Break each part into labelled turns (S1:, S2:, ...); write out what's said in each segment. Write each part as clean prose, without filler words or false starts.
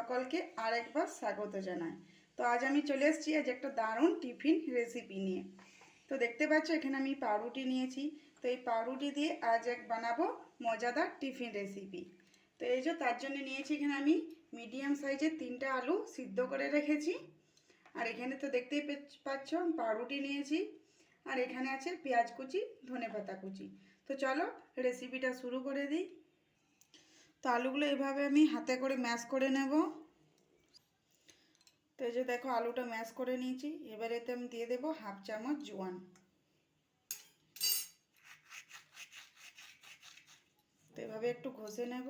S1: সকলকে আরেকবার স্বাগত জানাই। তো আজ আমি চলে এসেছি আজ একটা দারুণ টিফিন রেসিপি নিয়ে। তো দেখতে পাচ্ছ এখানে আমি পাউরুটি নিয়েছি। তো এই পাউরুটি দিয়ে আজ বানাবো মজাদার টিফিন রেসিপি। তো এই যে তার জন্য নিয়েছি এখানে আমি মিডিয়াম সাইজের 3টা আলু সিদ্ধ করে রেখেছি। আর এখানে তো দেখতেই পাচ্ছ পাউরুটি নিয়েছি। আর এখানে আছে পেঁয়াজ কুচি, ধনেপাতা কুচি। তো চলো রেসিপিটা শুরু করে দিই। তো আলুগুলো এভাবে আমি হাতে করে ম্যাশ করে নেব। তো এই যে দেখো আলুটা ম্যাশ করে নিয়েছি। এবার এতে আমি দিয়ে দেবো 1/2 চামচ জোয়ান। তো এভাবে একটু ঘষে নেব।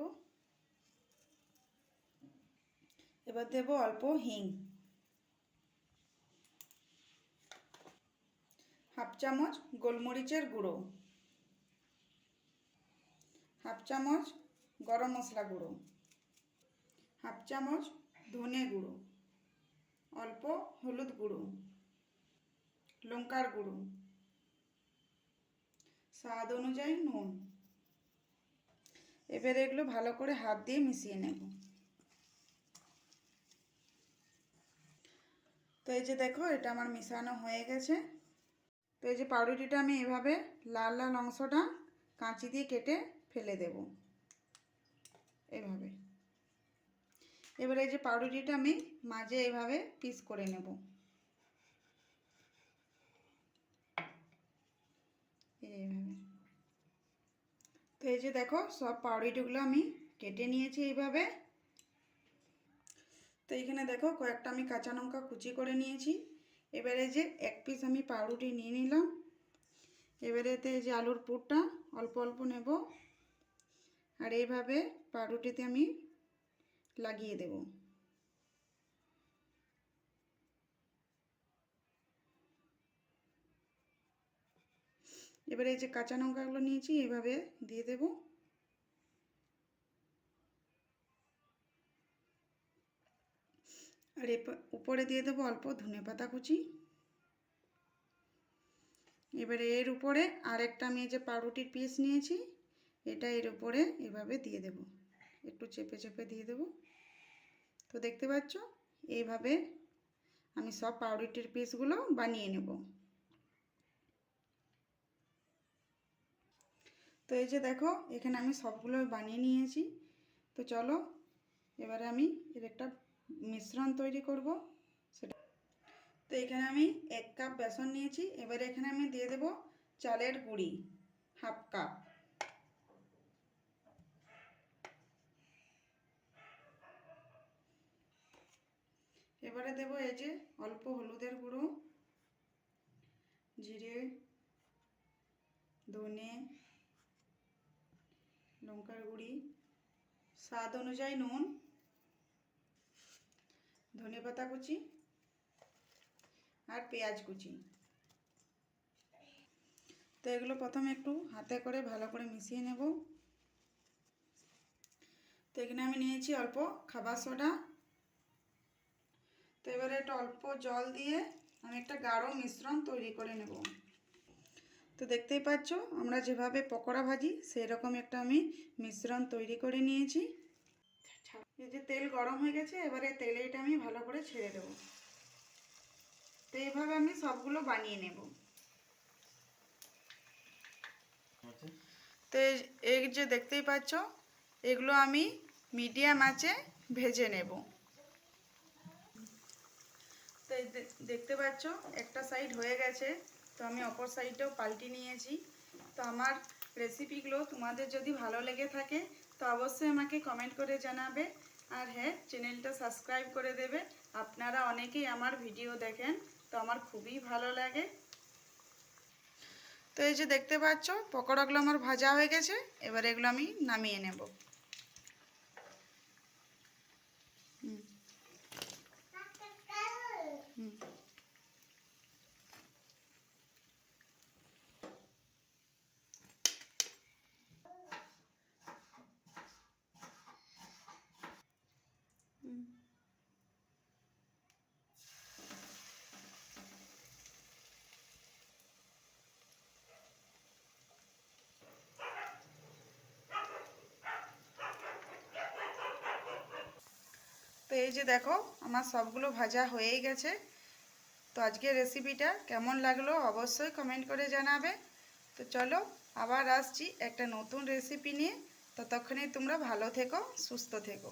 S1: এবার দেব অল্প হিং, 1/2 চামচ গোলমরিচের গুঁড়ো, 1/2 চামচ গরম মশলা গুঁড়ো, 1/2 চামচ ধনে গুঁড়ো, অল্প হলুদ গুঁড়ো, লঙ্কার গুঁড়ো, স্বাদ অনুযায়ী নুন। এবার এগুলো ভালো করে হাত দিয়ে মিশিয়ে নেব। তো এই যে দেখো এটা আমার মিশানো হয়ে গেছে। তো এই যে পাউরুটিটা আমি এভাবে লাল লাল অংশটা কাঁচি দিয়ে কেটে ফেলে দেব এভাবে। এবার এই যে পাউরুটিটা আমি মাঝে এভাবে পিস করে নেব এইভাবে। তো এই যে দেখো সব পাউরুটিগুলো আমি কেটে নিয়েছি এইভাবে। তো এইখানে দেখো কয়েকটা আমি কাঁচা লঙ্কা কুচি করে নিয়েছি। এবারে যে এক পিস আমি পাউরুটি নিয়ে নিলাম। এবারে এতে যে আলুর পুরটা অল্প অল্প নেব আর এইভাবে পাউরুটিতে আমি লাগিয়ে দেব। এবারে এই যে কাঁচা লঙ্কাগুলো নিয়েছি এইভাবে দিয়ে দেব। আর উপরে দিয়ে দেবো অল্প ধনেপাতা কুচি। এবারে এর উপরে আরেকটা আমি যে পাউরুটির পিস নিয়েছি এটা এর উপরে এভাবে দিয়ে দেব, একটু চেপে চেপে দিয়ে দেব। তো দেখতে পাচ্ছ এইভাবে আমি সব পাউরুটির পিসগুলো বানিয়ে নেব। তো এই যে দেখো এখানে আমি সবগুলো বানিয়ে নিয়েছি। তো চলো এবারে আমি এর একটা মিশ্রণ তৈরি করব সেটা। তো এখানে আমি 1 কাপ বেসন নিয়েছি। এবারে এখানে আমি দিয়ে দেব চালের গুঁড়ি 1/2 কাপ। এবারে দেব এই যে অল্প হলুদের গুঁড়ো, জিরে, ধনে, লঙ্কার গুঁড়ি, স্বাদ অনুযায়ী নুন, ধনেপাতা কুচি আর পেঁয়াজ কুচি। তো এগুলো প্রথমে একটু হাতে করে ভালো করে মিশিয়ে নেব। তো এখানে আমি নিয়েছি অল্প খাবার সোডা। তো এবারে একটা অল্প জল দিয়ে আমি একটা গাঢ় মিশ্রণ তৈরি করে নেব। তো দেখতেই পাচ্ছ আমরা যেভাবে পকোড়া ভাজি সেই রকম একটা আমি মিশ্রণ তৈরি করে নিয়েছি। এই যে তেল গরম হয়ে গেছে, এবারে তেলে এটা আমি ভালো করে ছেড়ে দেব। তো এইভাবে আমি সবগুলো বানিয়ে নেব। তো এই যে দেখতেই পাচ্ছ এগুলো আমি মিডিয়াম আঁচে ভেজে নেব। তো দেখতে পাচ্ছ একটা সাইড হয়ে গেছে, তো আমি অপর সাইডটাও পাল্টে নিয়েছি। তো আমার রেসিপিগুলো তোমাদের যদি ভালো লেগে থাকে তো অবশ্যই আমাকে কমেন্ট করে জানাবে। আর হ্যাঁ, চ্যানেলটা সাবস্ক্রাইব করে দেবে। আপনারা অনেকেই আমার ভিডিও দেখেন, তো আমার খুবই ভালো লাগে। তো এই যে দেখতে পাচ্ছ পকোড়াগুলো আমার ভাজা হয়ে গেছে। এবার এগুলো আমি নামিয়ে নেব। হুম হুম হুম এই যে দেখো আমার সবগুলো ভাজা হয়েই গেছে। তো আজকের রেসিপিটা কেমন লাগলো অবশ্যই কমেন্ট করে জানাবে। তো চলো আবার আসছি একটা নতুন রেসিপি নিয়ে। ততক্ষণে তোমরা ভালো থেকো, সুস্থ থেকো।